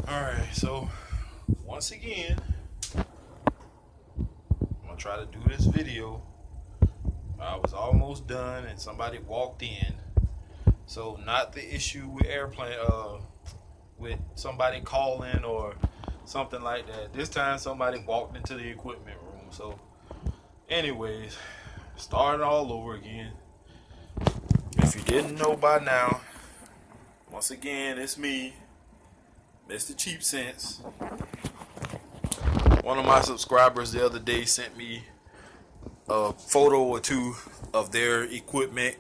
Alright, so once again, I'm gonna try to do this video. I was almost done and somebody walked in. So not the issue with airplane with somebody calling or something like that. This time somebody walked into the equipment room. So anyways, starting all over again. If you didn't know by now, once again it's me, Mr. Cheap Sense. One of my subscribers the other day sent me a photo or two of their equipment.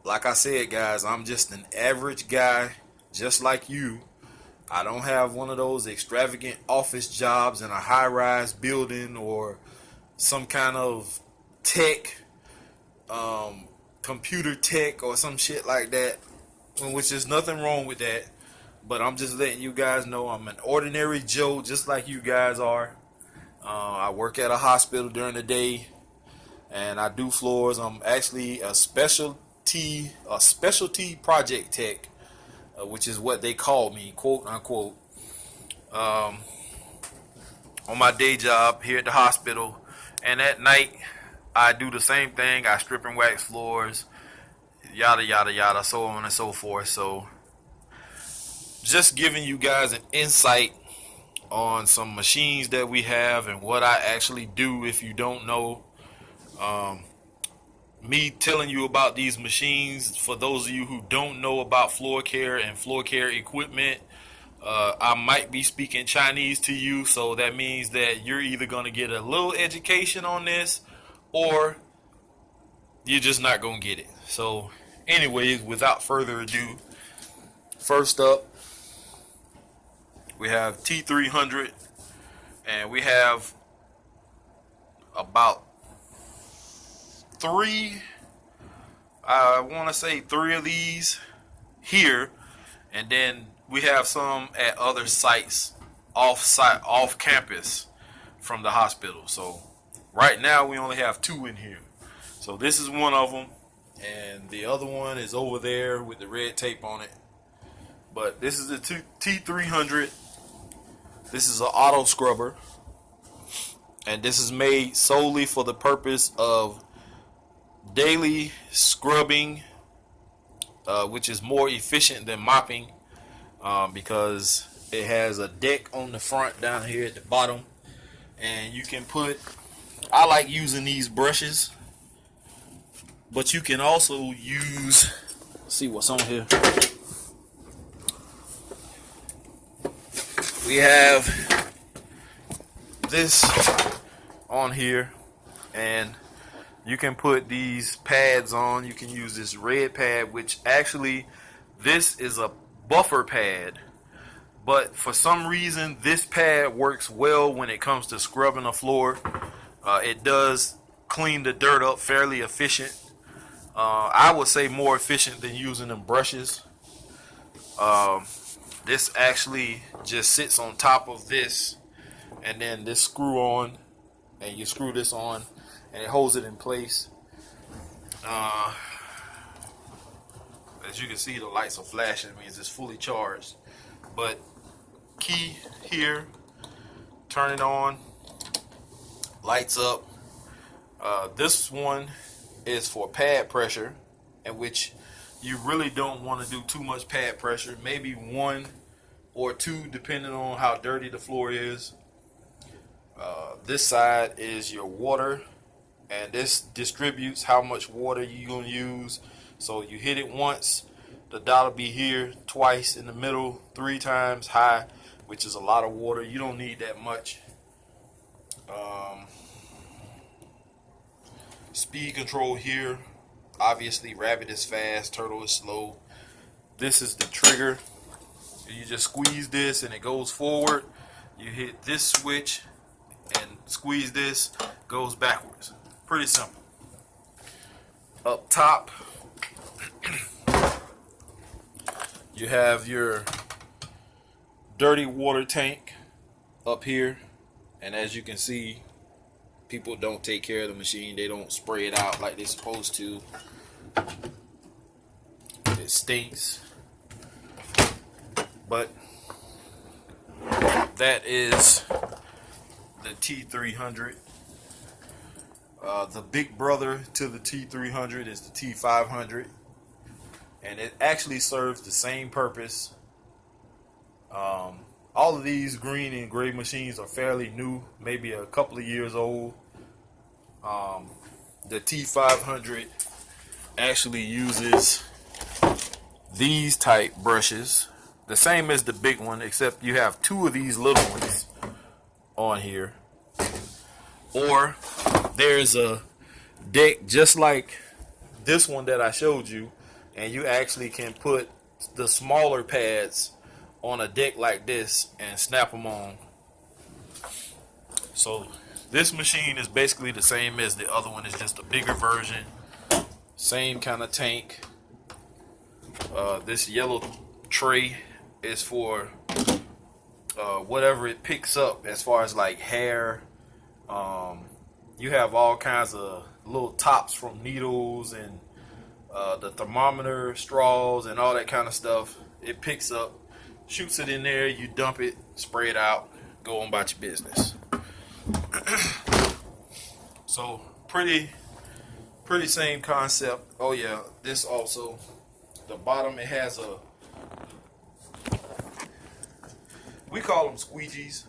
Like I said, guys, I'm just an average guy, just like you. I don't have one of those extravagant office jobs in a high-rise building or some kind of tech, computer tech or some shit like that, which is nothing wrong with that. But I'm just letting you guys know I'm an ordinary Joe, just like you guys are. I work at a hospital during the day, and I do floors. I'm actually a specialty project tech, which is what they call me, quote unquote. On my day job here at the hospital, and at night I do the same thing. I strip and wax floors, yada yada yada, so on and so forth. So, just giving you guys an insight on some machines that we have and what I actually do. If you don't know, me telling you about these machines, for those of you who don't know about floor care and floor care equipment, I might be speaking Chinese to you, so that means that you're either going to get a little education on this or you're just not going to get it. So anyways, without further ado, first up we have T300, and we have about I want to say three of these here, and then we have some at other sites, off campus from the hospital. So right now we only have two in here. So this is one of them, and the other one is over there with the red tape on it. But this is the T300. This is an auto scrubber, and this is made solely for the purpose of daily scrubbing, which is more efficient than mopping, because it has a deck on the front down here at the bottom, and you can put, I like using these brushes, but you can also use, see what's on here. We have this on here, and you can put these pads on. You can use this red pad, which actually this is a buffer pad, but for some reason this pad works well when it comes to scrubbing a floor. It does clean the dirt up fairly efficient. I would say more efficient than using them brushes. This actually just sits on top of this, and then this screw on, and you screw this on, and it holds it in place. As you can see, the lights are flashing. It means it's fully charged. But key here, turn it on, lights up. This one is for pad pressure, in which you really don't want to do too much pad pressure. Maybe one or two, depending on how dirty the floor is. This side is your water, and this distributes how much water you're going to use. So you hit it once, the dot will be here, twice in the middle, three times high, which is a lot of water. You don't need that much. Speed control here. Obviously, rabbit is fast, turtle is slow. This is the trigger. You just squeeze this and it goes forward. You hit this switch and squeeze this, goes backwards. Pretty simple. Up top, you have your dirty water tank up here, and as you can see, people don't take care of the machine. They don't spray it out like they're supposed to. It stinks. But that is the T300. The big brother to the T300 is the T500, and it actually serves the same purpose. All of these green and gray machines are fairly new, maybe a couple of years old. The T500 actually uses these type brushes, the same as the big one, except you have two of these little ones on here. Or there's a deck just like this one that I showed you, and you actually can put the smaller pads on a deck like this and snap them on. So this machine is basically the same as the other one. It's just a bigger version, same kind of tank. This yellow tray is for whatever it picks up as far as like hair. You have all kinds of little tops from needles and the thermometer straws and all that kind of stuff. It picks up, shoots it in there, you dump it, spray it out, go on about your business. So pretty same concept. Oh yeah, this also, the bottom, it has a, we call them squeegees.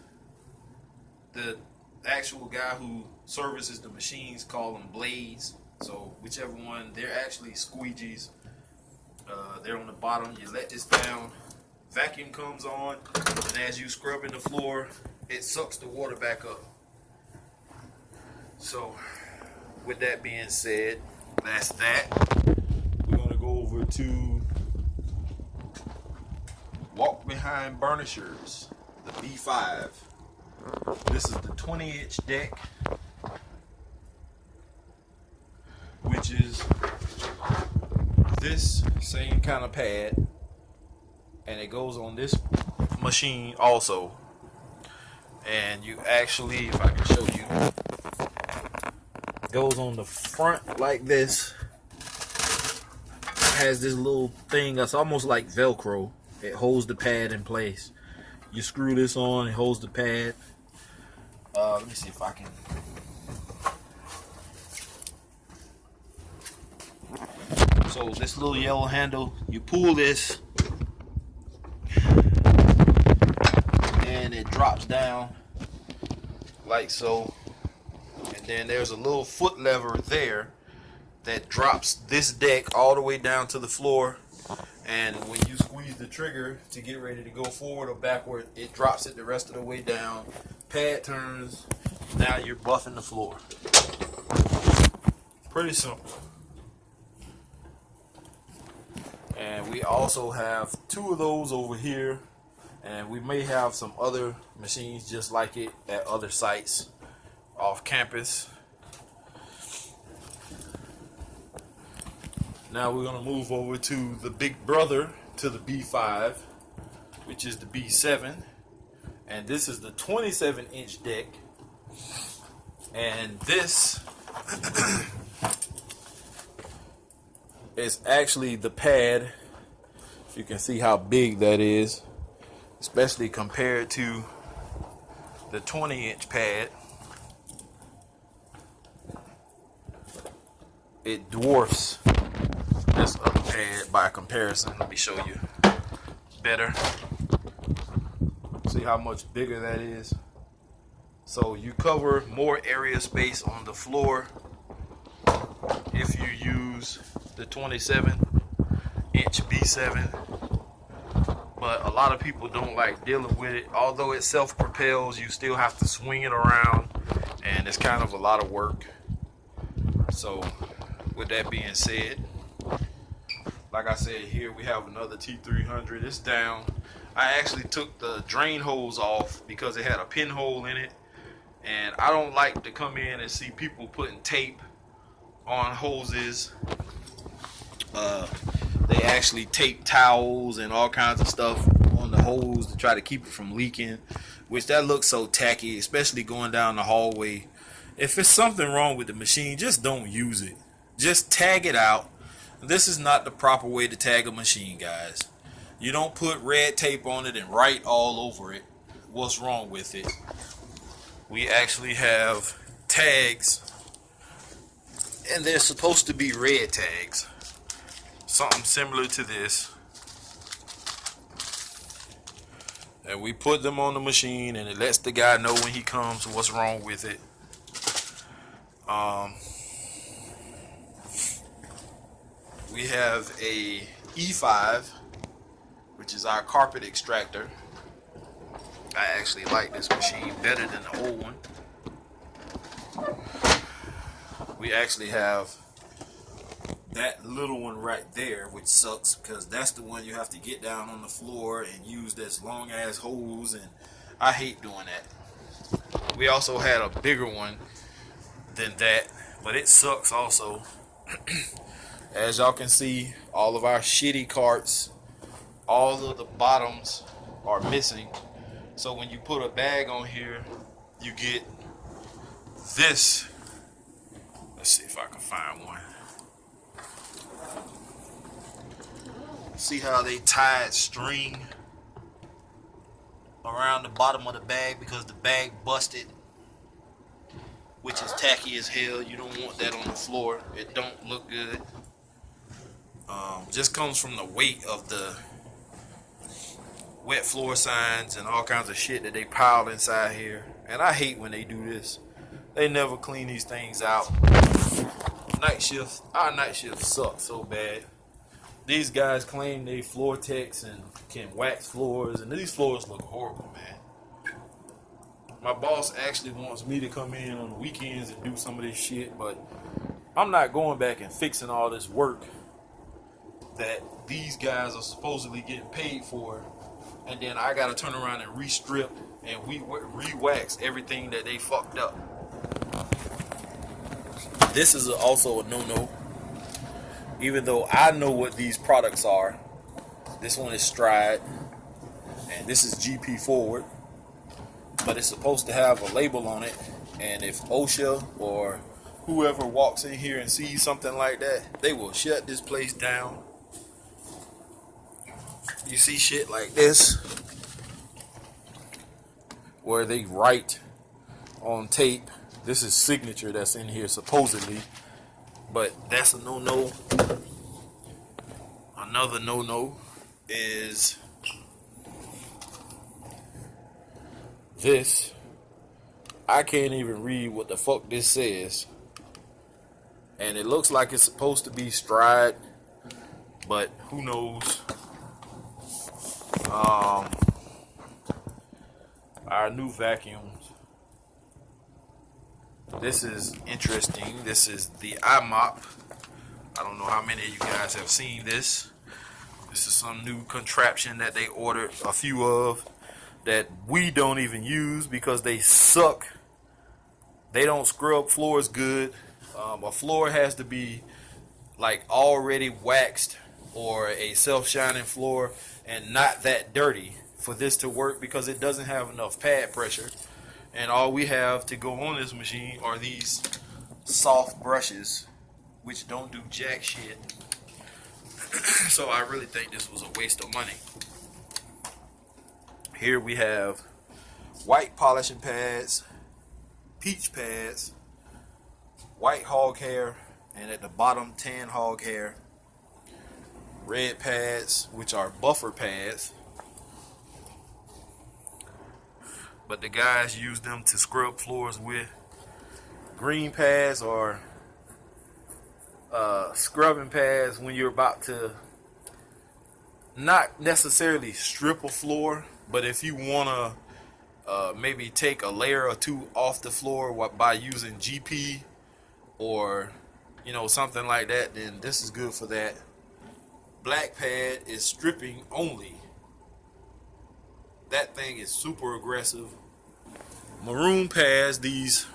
The actual guy who services the machines call them blades. So whichever one, they're actually squeegees. They're on the bottom. You let this down, vacuum comes on, and as you scrubbing the floor, it sucks the water back up. So with that being said, that's that. We're gonna go over to Walk Behind Burnishers, the B5. This is the 20-inch deck, which is this same kind of pad, and it goes on this machine also. And you actually, if I can show you, it goes on the front like this. It has this little thing that's almost like Velcro. It holds the pad in place. You screw this on, it holds the pad. Let me see if I can. So this little yellow handle, you pull this and it drops down like so. And then there's a little foot lever there that drops this deck all the way down to the floor. And when you squeeze the trigger to get ready to go forward or backward, it drops it the rest of the way down. Pad turns. Now you're buffing the floor. Pretty simple. And we also have two of those over here. And we may have some other machines just like it at other sites off campus. Now we're going to move over to the big brother to the B5, which is the B7. And this is the 27-inch deck. And this is actually the pad. You can see how big that is, especially compared to the 20-inch pad. It dwarfs this other pad by comparison. Let me show you better. See how much bigger that is. So you cover more area space on the floor if you use the 27-inch B7. But a lot of people don't like dealing with it. Although it self-propels, you still have to swing it around, and it's kind of a lot of work. So with that being said, like I said, here we have another T300. It's down. I actually took the drain hose off because it had a pinhole in it, and I don't like to come in and see people putting tape on hoses. They actually tape towels and all kinds of stuff on the hose to try to keep it from leaking, which that looks so tacky, especially going down the hallway. If it's something wrong with the machine, just don't use it. Just tag it out. This is not the proper way to tag a machine, guys. You don't put red tape on it and write all over it. what's wrong with it. We actually have tags, and they're supposed to be red tags, something similar to this, and we put them on the machine, and it lets the guy know when he comes what's wrong with it. We have a E5, which is our carpet extractor. I actually like this machine better than the old one. We actually have that little one right there, which sucks because that's the one you have to get down on the floor and use this long ass hose, and I hate doing that. We also had a bigger one than that, but it sucks also. As y'all can see, all of our shitty carts, all of the bottoms are missing. So when you put a bag on here, you get this. Let's see if I can find one. See how they tied string around the bottom of the bag because the bag busted, which is tacky as hell. You don't want that on the floor. It don't look good. Just comes from the weight of the wet floor signs and all kinds of shit that they piled inside here. And I hate when they do this. They never clean these things out. Night shift, our night shift sucks so bad. These guys claim they floor techs and can wax floors, and these floors look horrible, man. My boss actually wants me to come in on the weekends and do some of this shit, but I'm not going back and fixing all this work that these guys are supposedly getting paid for, and then I gotta turn around and re-strip and re-wax everything that they fucked up. This is also a no-no. Even though I know what these products are. This one is Stride, and this is GP Forward, but it's supposed to have a label on it, and if OSHA or whoever walks in here and sees something like that, they will shut this place down. You see shit like this where they write on tape, this is signature that's in here supposedly, but that's a no-no. Another no-no is this. I can't even read what the fuck this says, and it looks like it's supposed to be Stride, but who knows. Our new vacuums. This is interesting. This is the iMop. I don't know how many of you guys have seen this. This is some new contraption that they ordered a few of that we don't even use because they suck. They don't scrub floors good. A floor has to be like already waxed or a self-shining floor and not that dirty for this to work because it doesn't have enough pad pressure. And all we have to go on this machine are these soft brushes, which don't do jack shit. So I really think this was a waste of money. Here we have white polishing pads, peach pads, white hog hair, and at the bottom tan hog hair, red pads, which are buffer pads, but the guys use them to scrub floors with. Green pads are scrubbing pads when you're about to not necessarily strip a floor, but if you want to maybe take a layer or two off the floor by using GP or something like that, then this is good for that. Black pad is stripping only. That thing is super aggressive. Maroon pads, these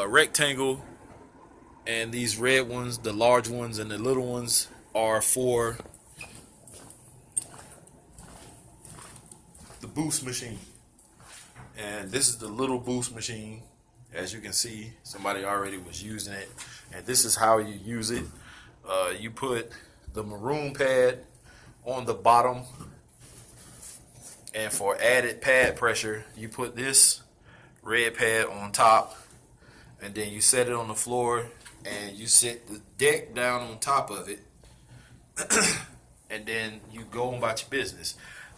rectangle, and these red ones, the large ones and the little ones, are for the boost machine. And this is the little boost machine. As you can see, somebody already was using it, and this is how you use it. You put the maroon pad on the bottom, And for added pad pressure, you put this red pad on top, and then you set it on the floor, and you set the deck down on top of it, and then you go about your business.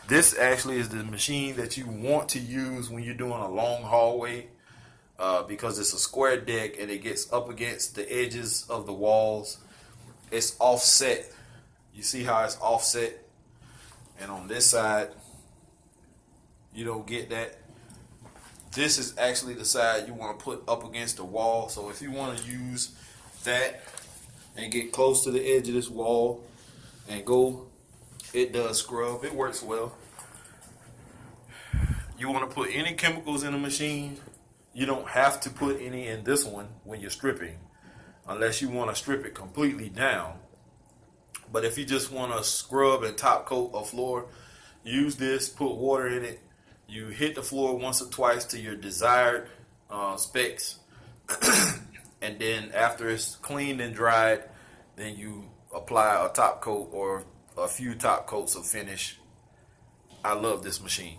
This actually is the machine that you want to use when you're doing a long hallway, because it's a square deck and it gets up against the edges of the walls. It's offset. You see how it's offset? And on this side, you don't get that. This is actually the side you want to put up against the wall. So if you want to use that and get close to the edge of this wall and go, it does scrub. It works well. You want to put any chemicals in the machine. You don't have to put any in this one when you're stripping, unless you want to strip it completely down. But if you just want to scrub and top coat a floor, use this, put water in it. You hit the floor once or twice to your desired specs. And then after it's cleaned and dried, then you apply a top coat or a few top coats of finish. I love this machine.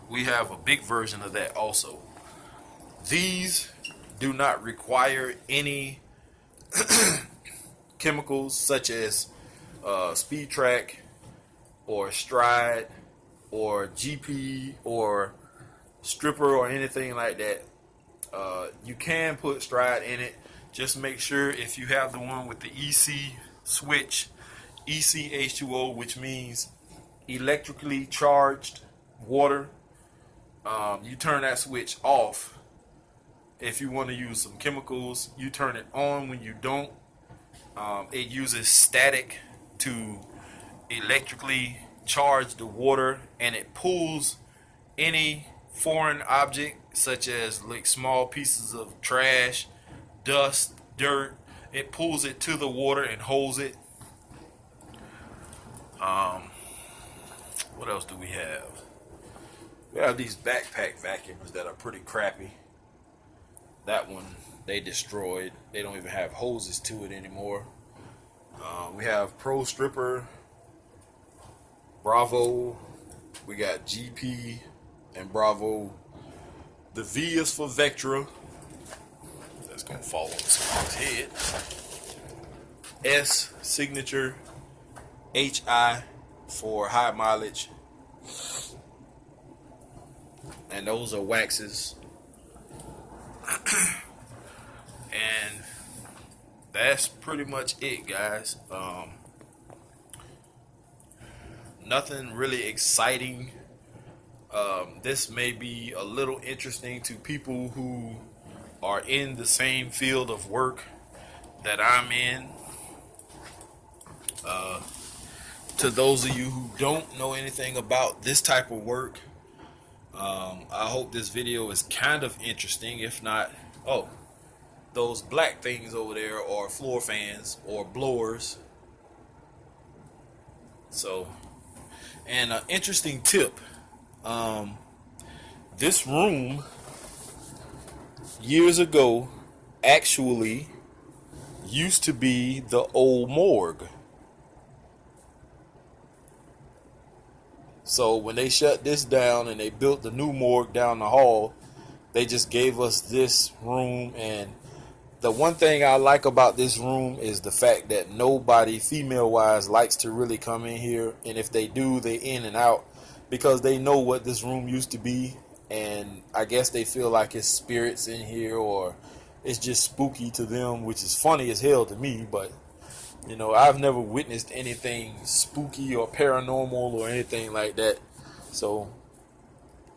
We have a big version of that also. These do not require any chemicals such as Speed Track or Stride or GP or Stripper or anything like that. You can put Stride in it. Just make sure if you have the one with the EC switch, ECH2O, which means electrically charged water, you turn that switch off. If you want to use some chemicals, you turn it on when you don't. It uses static to electrically charge the water, and it pulls any foreign object such as like small pieces of trash, dust, dirt. It pulls it to the water and holds it. What else do we have? We have these backpack vacuums that are pretty crappy. That one they destroyed. They don't even have hoses to it anymore. We have Pro Stripper, Bravo. We got GP and Bravo. The V is for Vectra. That's gonna fall on someone's head. S Signature. HI for high mileage. And those are waxes. And that's pretty much it, guys. Nothing really exciting. This may be a little interesting to people who are in the same field of work that I'm in. To those of you who don't know anything about this type of work, I hope this video is kind of interesting. If not, those black things over there are floor fans or blowers. So, and an interesting tip, this room years ago actually used to be the old morgue. So when they shut this down and they built the new morgue down the hall, they just gave us this room. And the one thing I like about this room is the fact that nobody female wise likes to really come in here, and if they do, they in and out because they know what this room used to be, and I guess they feel like it's spirits in here or it's just spooky to them, which is funny as hell to me. But you know, I've never witnessed anything spooky or paranormal or anything like that. So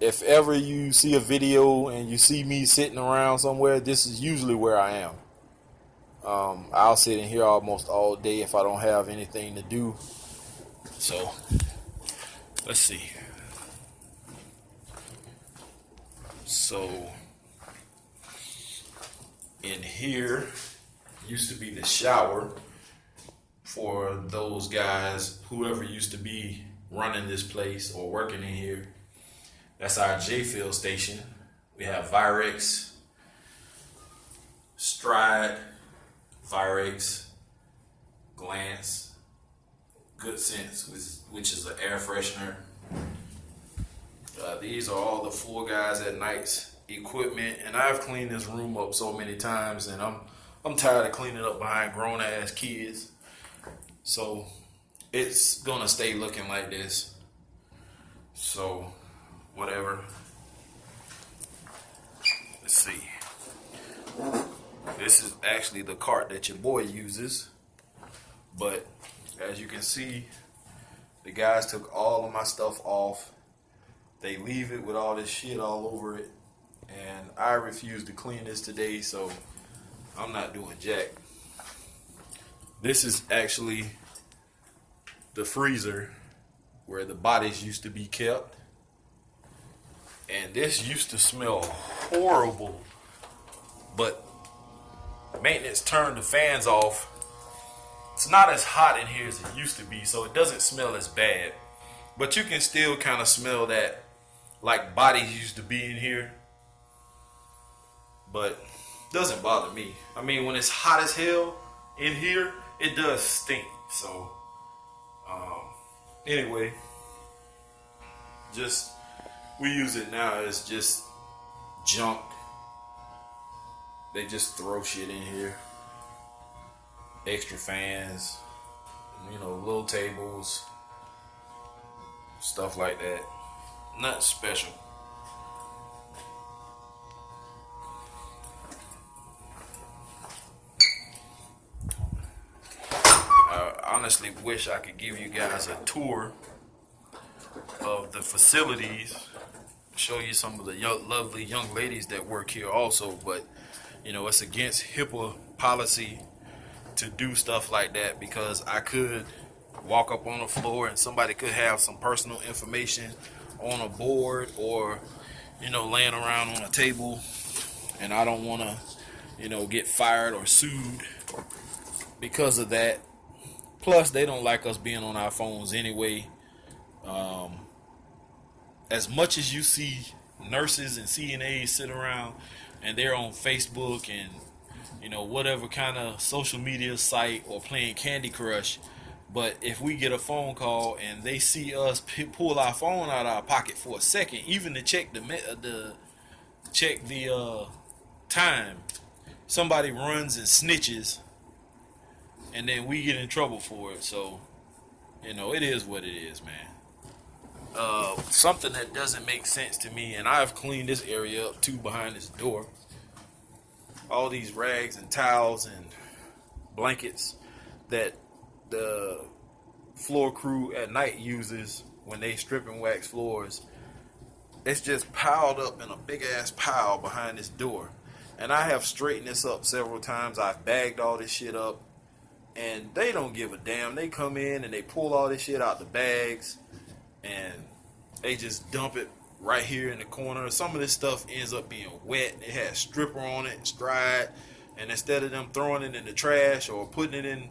if ever you see a video and you see me sitting around somewhere, this is usually where I am. I'll sit in here almost all day if I don't have anything to do. So let's see. So in here used to be the shower for those guys, whoever used to be running this place or working in here. That's our J-Fill station. We have Virex, Stride, Virex, Glance, Good Sense, which is an air freshener. These are all the Four Guys at Nights equipment, and I've cleaned this room up so many times, and I'm tired of cleaning up behind grown ass kids. So it's gonna stay looking like this. So whatever. Let's see. This is actually the cart that your boy uses, but as you can see, the guys took all of my stuff off. They leave it with all this shit all over it, and I refuse to clean this today, so I'm not doing jack. This is actually the freezer where the bodies used to be kept, and this used to smell horrible, but maintenance turned the fans off. It's not as hot in here as it used to be, so it doesn't smell as bad, but you can still kind of smell that like bodies used to be in here, but it doesn't bother me. I mean, when it's hot as hell in here, it does stink. So anyway, just we use it now as just junk. They just throw shit in here. Extra fans, little tables, stuff like that. Nothing special. I honestly wish I could give you guys a tour of the facilities, show you some of the lovely young ladies that work here also, but it's against HIPAA policy to do stuff like that, because I could walk up on the floor and somebody could have some personal information on a board or laying around on a table, and I don't want to get fired or sued because of that. Plus, they don't like us being on our phones anyway. As much as you see nurses and CNAs sit around and they're on Facebook and whatever kind of social media site or playing Candy Crush, but if we get a phone call and they see us pull our phone out of our pocket for a second, even to check the time, somebody runs and snitches, and then we get in trouble for it. So it is what it is, man. Something that doesn't make sense to me, and I've cleaned this area up too behind this door. All these rags and towels and blankets that the floor crew at night uses when they strip and wax floors, it's just piled up in a big ass pile behind this door. And I have straightened this up several times. I've bagged all this shit up, and they don't give a damn. They come in and they pull all this shit out the bags and they just dump it right here in the corner. Some of this stuff ends up being wet. It has stripper on it, it's dried, and instead of them throwing it in the trash or putting it in,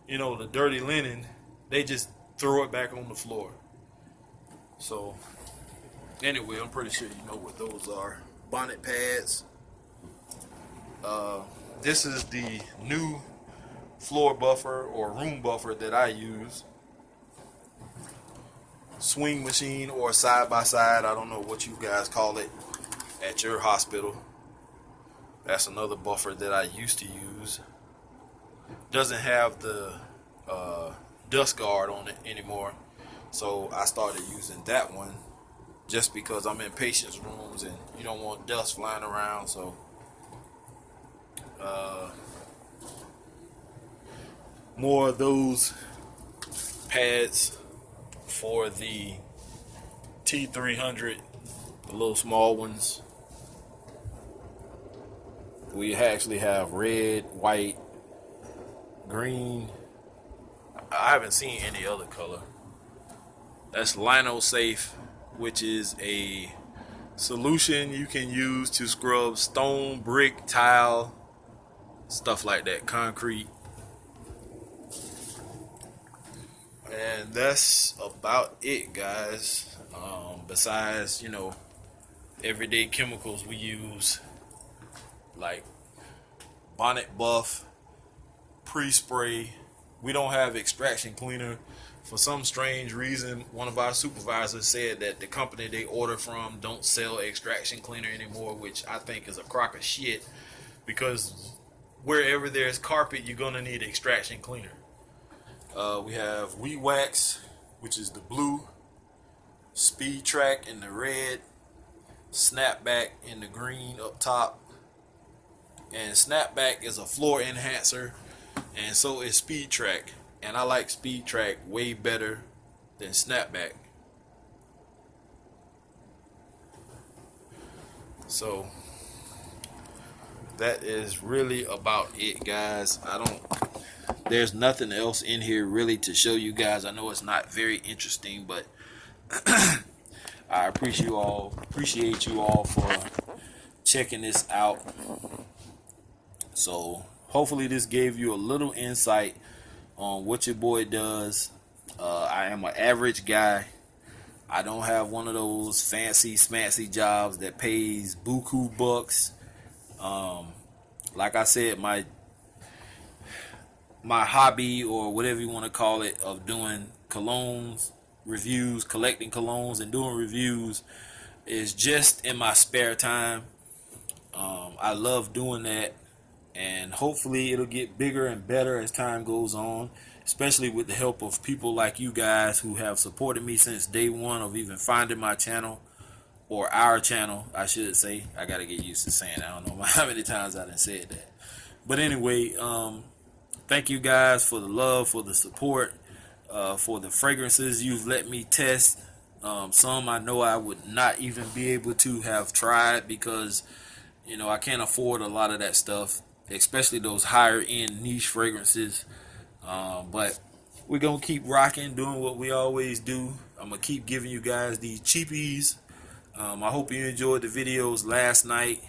the dirty linen, they just throw it back on the floor. So anyway, I'm pretty sure you know what those are. Bonnet pads. This is the new floor buffer or room buffer that I use. Swing machine or side by side, I don't know what you guys call it at your hospital. That's another buffer that I used to use. Doesn't have the dust guard on it anymore, so I started using that one just because I'm in patients' rooms and you don't want dust flying around. So more of those pads for the T300, the little small ones. We actually have red, white, green. I haven't seen any other color. That's Lino Safe, which is a solution you can use to scrub stone, brick, tile, stuff like that, concrete. And that's about it, guys. Besides, everyday chemicals we use, like Bonnet Buff, pre-spray. We don't have extraction cleaner For some strange reason, one of our supervisors said that the company they order from don't sell extraction cleaner anymore, which I think is a crock of shit, because wherever there's carpet, you're gonna need extraction cleaner. We have Weed Wax, which is the blue, Speed Track in the red, Snapback in the green up top, and Snapback is a floor enhancer, and so is Speed Track. And I like Speed Track way better than Snapback. So that is really about it, guys. There's nothing else in here really to show you guys. I know it's not very interesting, but I appreciate you all for checking this out. So hopefully this gave you a little insight on what your boy does. I am an average guy. I don't have one of those fancy smancy jobs that pays buku bucks. Like I said, my hobby, or whatever you want to call it, of doing colognes reviews, collecting colognes and doing reviews, is just in my spare time. I love doing that, and hopefully it'll get bigger and better as time goes on, especially with the help of people like you guys who have supported me since day one of even finding my channel, or our channel, I should say. I gotta get used to saying that. I don't know how many times I done said that. But anyway, thank you guys for the love, for the support, for the fragrances you've let me test. Some I know I would not even be able to have tried, because I can't afford a lot of that stuff, especially those higher end niche fragrances. But we're gonna keep rocking, doing what we always do. I'm gonna keep giving you guys these cheapies. I hope you enjoyed the videos last night,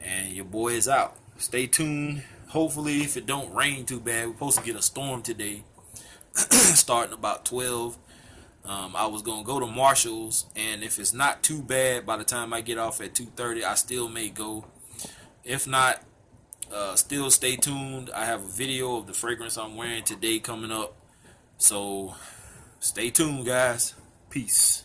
and your boy is out. Stay tuned. Hopefully, if it don't rain too bad, we're supposed to get a storm today, starting about 12. I was gonna go to Marshall's, and if it's not too bad by the time I get off at 2:30, I still may go. If not, still stay tuned. I have a video of the fragrance I'm wearing today coming up, so stay tuned, guys. Peace.